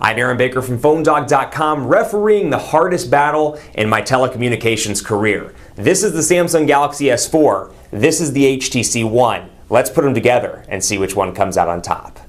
I'm Aaron Baker from PhoneDog.com, refereeing the hardest battle in my telecommunications career. This is the Samsung Galaxy S4. This is the HTC One. Let's put them together and see which one comes out on top.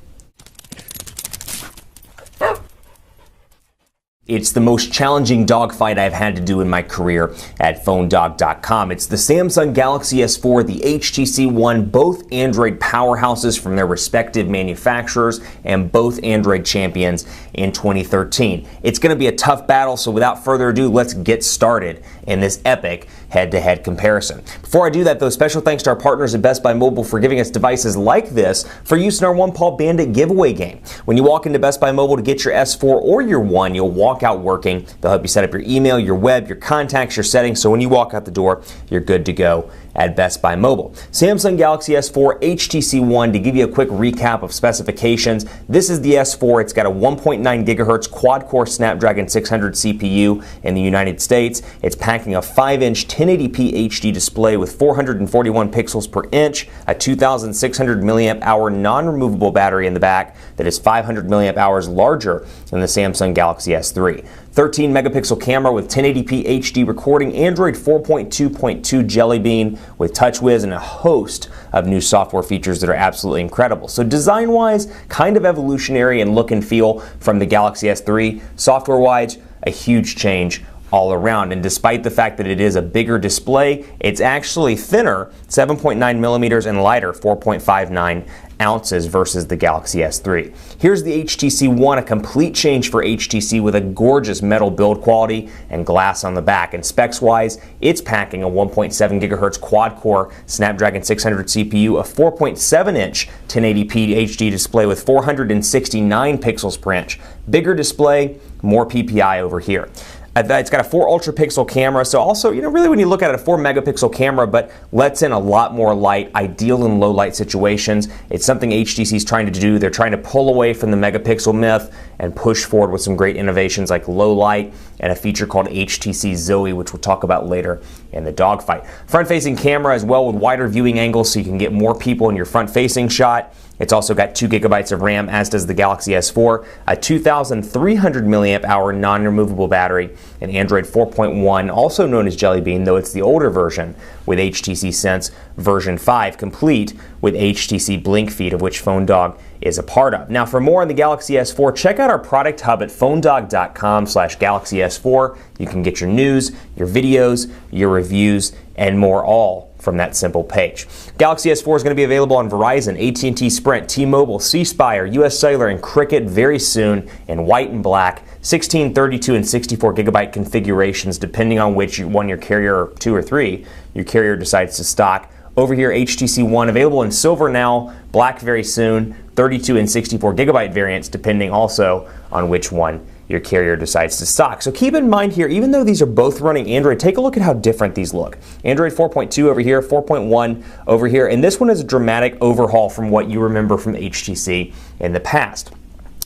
It's the most challenging dogfight I've had to do in my career at PhoneDog.com. It's the Samsung Galaxy S4, the HTC One, both Android powerhouses from their respective manufacturers and both Android champions in 2013. It's going to be a tough battle, so without further ado, let's get started in this epic head-to-head comparison. Before I do that, though, special thanks to our partners at Best Buy Mobile for giving us devices like this for use in our One Paw Bandit giveaway game. When you walk into Best Buy Mobile to get your S4 or your One, you'll walk out working. They'll help you set up your email, your web, your contacts, your settings, so when you walk out the door, you're good to go at Best Buy Mobile. Samsung Galaxy S4, HTC One, to give you a quick recap of specifications. This is the S4. It's got a 1.9 gigahertz quad-core Snapdragon 600 CPU in the United States. It's packing a 5-inch 1080p HD display with 441 pixels per inch, a 2,600 milliamp hour non-removable battery in the back that is 500 milliamp hours larger than the Samsung Galaxy S3. 13 megapixel camera with 1080p HD recording, Android 4.2.2 Jelly Bean with TouchWiz, and a host of new software features that are absolutely incredible. So design-wise, kind of evolutionary in look and feel from the Galaxy S3. Software-wise, a huge change all around, and despite the fact that it is a bigger display, it's actually thinner, 7.9 millimeters, and lighter, 4.59 ounces versus the Galaxy S3. Here's the HTC One, a complete change for HTC with a gorgeous metal build quality and glass on the back. And specs-wise, it's packing a 1.7 gigahertz quad-core Snapdragon 600 CPU, a 4.7-inch 1080p HD display with 469 pixels per inch. Bigger display, more PPI over here. It's got a 4 ultra pixel camera, so also, really when you look at it, a 4 megapixel camera, but lets in a lot more light, ideal in low light situations. It's something HTC is trying to do. They're trying to pull away from the megapixel myth and push forward with some great innovations like low light and a feature called HTC Zoe, which we'll talk about later in the dogfight. Front-facing camera as well with wider viewing angles so you can get more people in your front-facing shot. It's also got 2 gigabytes of RAM, as does the Galaxy S4, a 2,300 milliamp hour non-removable battery, and Android 4.1, also known as Jelly Bean, though it's the older version, with HTC Sense version 5, complete with HTC Blink feed, of which PhoneDog is a part of. Now, for more on the Galaxy S4, check out our product hub at PhoneDog.com/Galaxy S4. You can get your news, your videos, your reviews, and more, all from that simple page. Galaxy S4 is going to be available on Verizon, AT&T, Sprint, T-Mobile, C-Spire, US Cellular, and Cricket very soon in white and black, 16, 32, and 64 gigabyte configurations, depending on which one your carrier, or 2 or 3, your carrier decides to stock. Over here, HTC One available in silver now, black very soon, 32 and 64 gigabyte variants, depending also on which one your carrier decides to stock. So keep in mind here, even though these are both running Android, take a look at how different these look. Android 4.2 over here, 4.1 over here, and this one is a dramatic overhaul from what you remember from HTC in the past.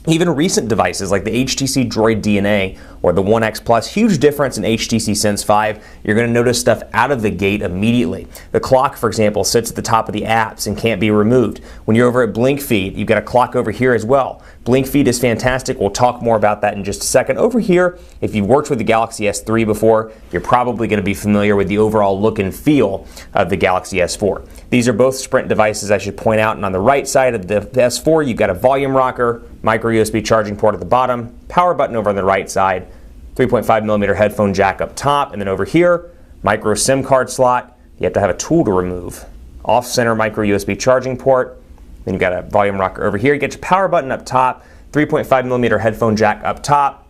Even recent devices like the HTC Droid DNA or the One X Plus, huge difference in HTC Sense 5. You're going to notice stuff out of the gate immediately. The clock, for example, sits at the top of the apps and can't be removed. When you're over at Blink Feed, you've got a clock over here as well. Blink Feed is fantastic. We'll talk more about that in just a second. Over here, if you've worked with the Galaxy S3 before, you're probably going to be familiar with the overall look and feel of the Galaxy S4. These are both Sprint devices, I should point out, and on the right side of the S4, you've got a volume rocker, micro USB charging port at the bottom, power button over on the right side, 3.5 millimeter headphone jack up top, and then over here, micro SIM card slot. You have to have a tool to remove. Off-center micro USB charging port. Then you've got a volume rocker over here. You get your power button up top, 3.5 millimeter headphone jack up top,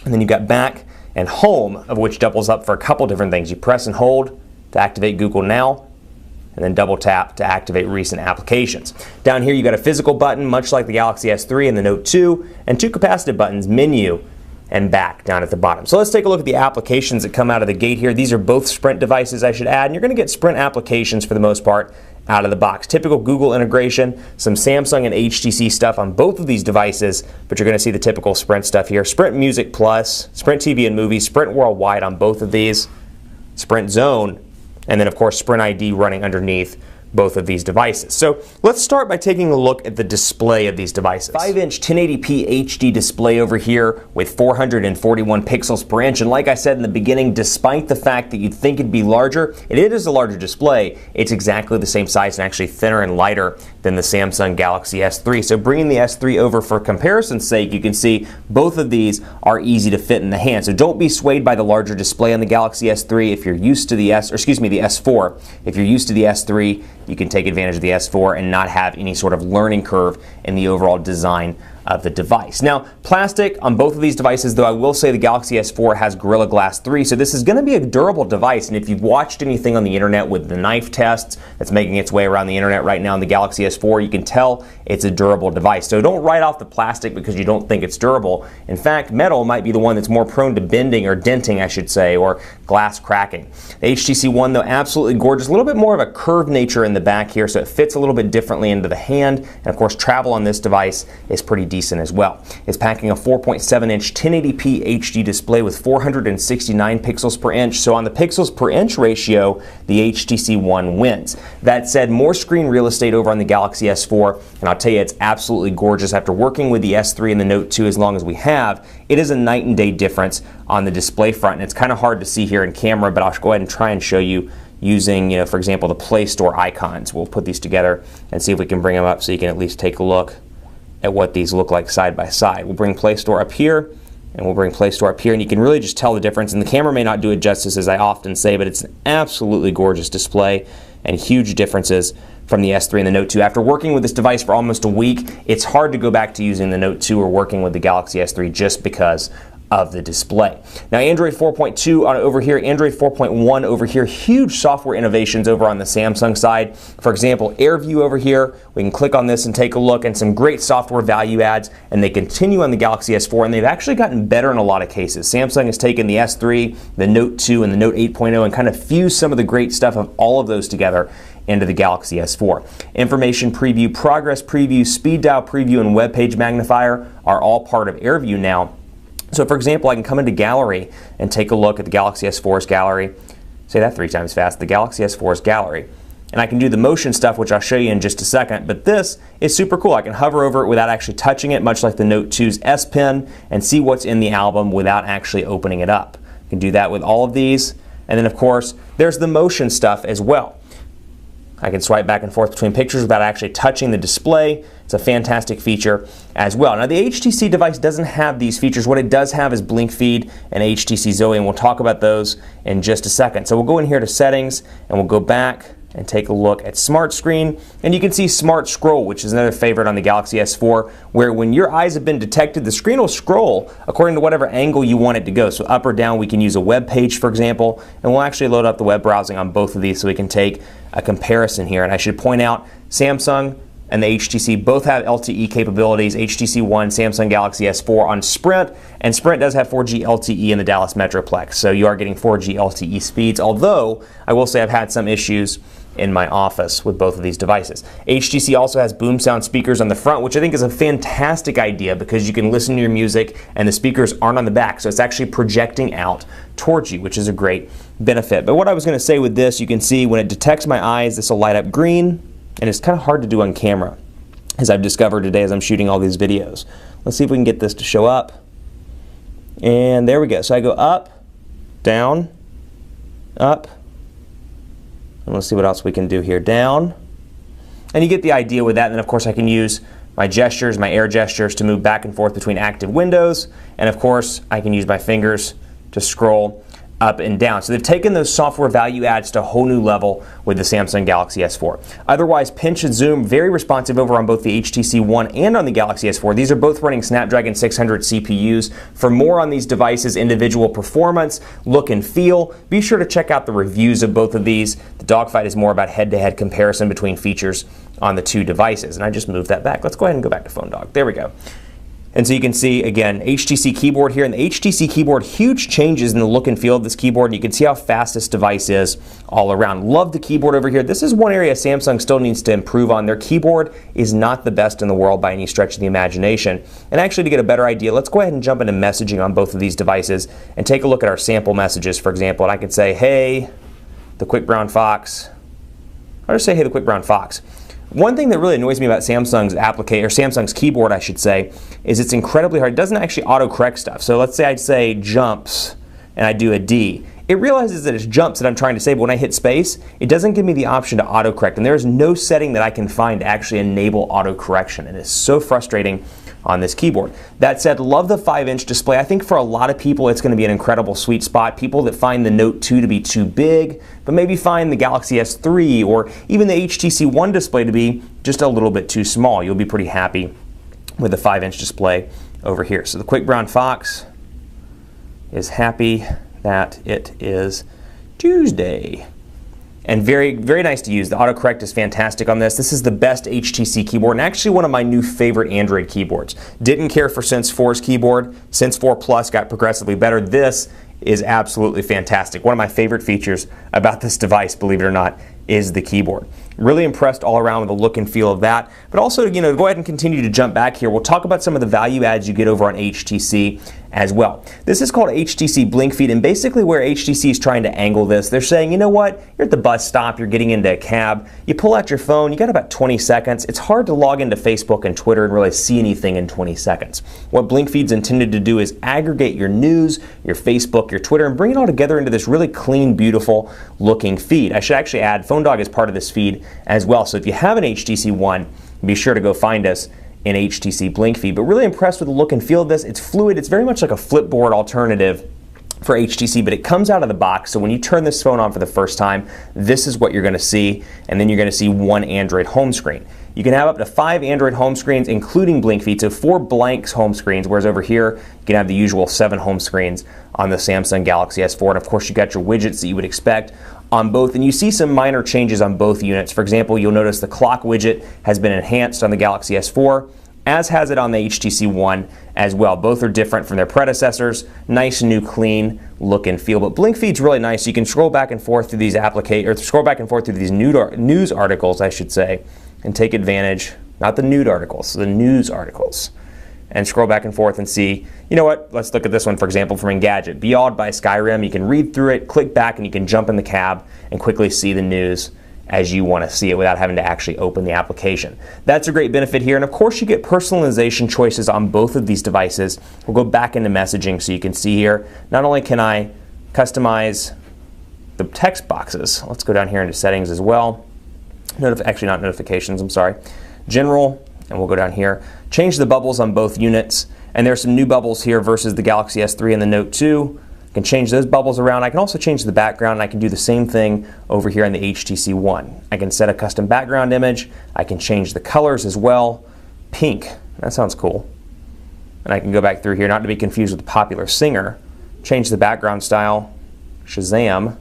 and then you've got back and home, of which doubles up for a couple different things. You press and hold to activate Google Now, and then double tap to activate recent applications. Down here, you've got a physical button, much like the Galaxy S3 and the Note 2, and 2 capacitive buttons, menu and back down at the bottom. So let's take a look at the applications that come out of the gate here. These are both Sprint devices, I should add, and you're going to get Sprint applications for the most part out of the box. Typical Google integration, some Samsung and HTC stuff on both of these devices, but you're going to see the typical Sprint stuff here. Sprint Music Plus, Sprint TV and Movies, Sprint Worldwide on both of these, Sprint Zone, and then of course Sprint ID running underneath both of these devices. So let's start by taking a look at the display of these devices. 5-inch 1080p HD display over here with 441 pixels per inch, and like I said in the beginning, despite the fact that you'd think it'd be larger, it is a larger display. It's exactly the same size and actually thinner and lighter than the Samsung Galaxy S3. So bringing the S3 over for comparison's sake, you can see both of these are easy to fit in the hand. So don't be swayed by the larger display on the Galaxy S3 if you're used to the the S4. If you're used to the S3, you can take advantage of the S4 and not have any sort of learning curve in the overall design of the device. Now, plastic on both of these devices, though I will say the Galaxy S4 has Gorilla Glass 3, so this is going to be a durable device, and if you've watched anything on the internet with the knife tests that's making its way around the internet right now on the Galaxy S4, you can tell it's a durable device. So don't write off the plastic because you don't think it's durable. In fact, metal might be the one that's more prone to bending, or denting I should say, or glass cracking. The HTC One, though, absolutely gorgeous. A little bit more of a curved nature in the back here, so it fits a little bit differently into the hand, and of course travel on this device is pretty decent as well. It's packing a 4.7-inch 1080p HD display with 469 pixels per inch, so on the pixels per inch ratio, the HTC One wins. That said, more screen real estate over on the Galaxy S4, and I'll tell you, it's absolutely gorgeous. After working with the S3 and the Note 2 as long as we have, it is a night and day difference on the display front, and it's kind of hard to see here in camera, but I'll go ahead and try and show you using, for example, the Play Store icons. We'll put these together and see if we can bring them up so you can at least take a look at what these look like side by side. We'll bring Play Store up here, and we'll bring Play Store up here, and you can really just tell the difference. And the camera may not do it justice, as I often say, but it's an absolutely gorgeous display and huge differences from the S3 and the Note 2. After working with this device for almost a week, it's hard to go back to using the Note 2 or working with the Galaxy S3 just because of the display. Now, Android 4.2 over here, Android 4.1 over here, huge software innovations over on the Samsung side. For example, AirView over here, we can click on this and take a look, and some great software value adds, and they continue on the Galaxy S4, and they've actually gotten better in a lot of cases. Samsung has taken the S3, the Note 2, and the Note 8.0 and kind of fused some of the great stuff of all of those together into the Galaxy S4. Information preview, progress preview, speed dial preview, and web page magnifier are all part of AirView now. So for example, I can come into Gallery and take a look at the Galaxy S4's Gallery. Say that 3 times fast, the Galaxy S4's Gallery. And I can do the motion stuff, which I'll show you in just a second, but this is super cool. I can hover over it without actually touching it, much like the Note 2's S Pen, and see what's in the album without actually opening it up. You can do that with all of these. And then of course, there's the motion stuff as well. I can swipe back and forth between pictures without actually touching the display. It's a fantastic feature as well. Now, the HTC device doesn't have these features. What it does have is Blink Feed and HTC Zoe, and we'll talk about those in just a second. So we'll go in here to Settings, and we'll go back and take a look at Smart Screen, and you can see Smart Scroll, which is another favorite on the Galaxy S4, where when your eyes have been detected, the screen will scroll according to whatever angle you want it to go. So up or down, we can use a web page, for example, and we'll actually load up the web browsing on both of these so we can take a comparison here. And I should point out, Samsung and the HTC both have LTE capabilities. HTC One, Samsung Galaxy S4 on Sprint, and Sprint does have 4G LTE in the Dallas Metroplex, so you are getting 4G LTE speeds, although I will say I've had some issues in my office with both of these devices. HTC also has boom sound speakers on the front, which I think is a fantastic idea because you can listen to your music and the speakers aren't on the back, so it's actually projecting out towards you, which is a great benefit. But what I was going to say with this, you can see when it detects my eyes, this will light up green, and it's kind of hard to do on camera, as I've discovered today as I'm shooting all these videos. Let's see if we can get this to show up. And there we go. So I go up, down, up, and let's see what else we can do here. Down. And you get the idea with that. And then of course I can use my gestures, my air gestures, to move back and forth between active windows. And of course I can use my fingers to scroll up and down. So they've taken those software value adds to a whole new level with the Samsung Galaxy S4. Otherwise, pinch and zoom, very responsive over on both the HTC One and on the Galaxy S4. These are both running Snapdragon 600 CPUs. For more on these devices, individual performance, look and feel, be sure to check out the reviews of both of these. The Dogfight is more about head-to-head comparison between features on the two devices. And I just moved that back. Let's go ahead and go back to Phone Dog. There we go. And so you can see, again, HTC keyboard here. And the HTC keyboard, huge changes in the look and feel of this keyboard. And you can see how fast this device is all around. Love the keyboard over here. This is one area Samsung still needs to improve on. Their keyboard is not the best in the world by any stretch of the imagination. And actually, to get a better idea, let's go ahead and jump into messaging on both of these devices and take a look at our sample messages, for example. And I could say, hey, the quick brown fox, I'll just say, hey, the quick brown fox. One thing that really annoys me about Samsung's keyboard, I should say, is it's incredibly hard. It doesn't actually autocorrect stuff. So let's say I say jumps and I do a D. It realizes that it's jumps that I'm trying to say, but when I hit space, it doesn't give me the option to autocorrect. And there is no setting that I can find to actually enable autocorrection. And it's so frustrating on this keyboard. That said, love the 5-inch display. I think for a lot of people it's going to be an incredible sweet spot. People that find the Note 2 to be too big, but maybe find the Galaxy S3 or even the HTC One display to be just a little bit too small. You'll be pretty happy with the 5-inch display over here. So the quick brown fox is happy that it is Tuesday. And very, very nice to use. The autocorrect is fantastic on this. This is the best HTC keyboard and actually one of my new favorite Android keyboards. Didn't care for Sense 4's keyboard. Sense 4 Plus got progressively better. This is absolutely fantastic. One of my favorite features about this device, believe it or not, is the keyboard. Really impressed all around with the look and feel of that. But also, go ahead and continue to jump back here. We'll talk about some of the value adds you get over on HTC as well. This is called HTC Blink Feed, and basically where HTC is trying to angle this, they're saying, you know what, you're at the bus stop, you're getting into a cab, you pull out your phone, you got about 20 seconds. It's hard to log into Facebook and Twitter and really see anything in 20 seconds. What Blink Feed's intended to do is aggregate your news, your Facebook, your Twitter, and bring it all together into this really clean, beautiful looking feed. I should actually add PhoneDog is part of this feed as well. So if you have an HTC One, be sure to go find us in HTC Blink Feed. But really impressed with the look and feel of this. It's fluid. It's very much like a Flipboard alternative for HTC, but it comes out of the box. So when you turn this phone on for the first time, this is what you're going to see, and then you're going to see one Android home screen. You can have up to 5 Android home screens, including Blink Feed, so 4 blank home screens, whereas over here you can have the usual 7 home screens on the Samsung Galaxy S4. And of course you got your widgets that you would expect on both, and you see some minor changes on both units. For example, you'll notice the clock widget has been enhanced on the Galaxy S4, as has it on the HTC One as well. Both are different from their predecessors. Nice, new, clean look and feel. But Blink Feed's really nice. You can scroll back and forth through these news articles, I should say, and take advantage, not the nude articles, the news articles, and scroll back and forth and see, you know what, let's look at this one, for example, from Engadget. Be Awed by Skyrim. You can read through it, click back, and you can jump in the cab and quickly see the news as you want to see it without having to actually open the application. That's a great benefit here. And of course, you get personalization choices on both of these devices. We'll go back into messaging so you can see here, not only can I customize the text boxes, let's go down here into settings as well. Actually, not notifications, I'm sorry. General, and we'll go down here. Change the bubbles on both units. And there's some new bubbles here versus the Galaxy S3 and the Note 2. I can change those bubbles around. I can also change the background, and I can do the same thing over here on the HTC One. I can set a custom background image. I can change the colors as well. Pink, that sounds cool. And I can go back through here, not to be confused with the popular singer. Change the background style, Shazam,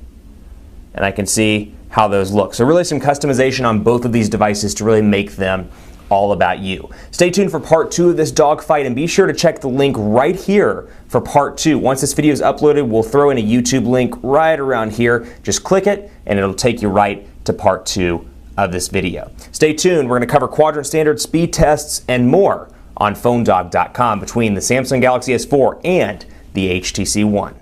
and I can see how those look. So really some customization on both of these devices to really make them all about you. Stay tuned for part 2 of this dogfight, and be sure to check the link right here for part 2. Once this video is uploaded, we'll throw in a YouTube link right around here. Just click it and it'll take you right to part 2 of this video. Stay tuned. We're going to cover quadrant standard, speed tests, and more on PhoneDog.com between the Samsung Galaxy S4 and the HTC One.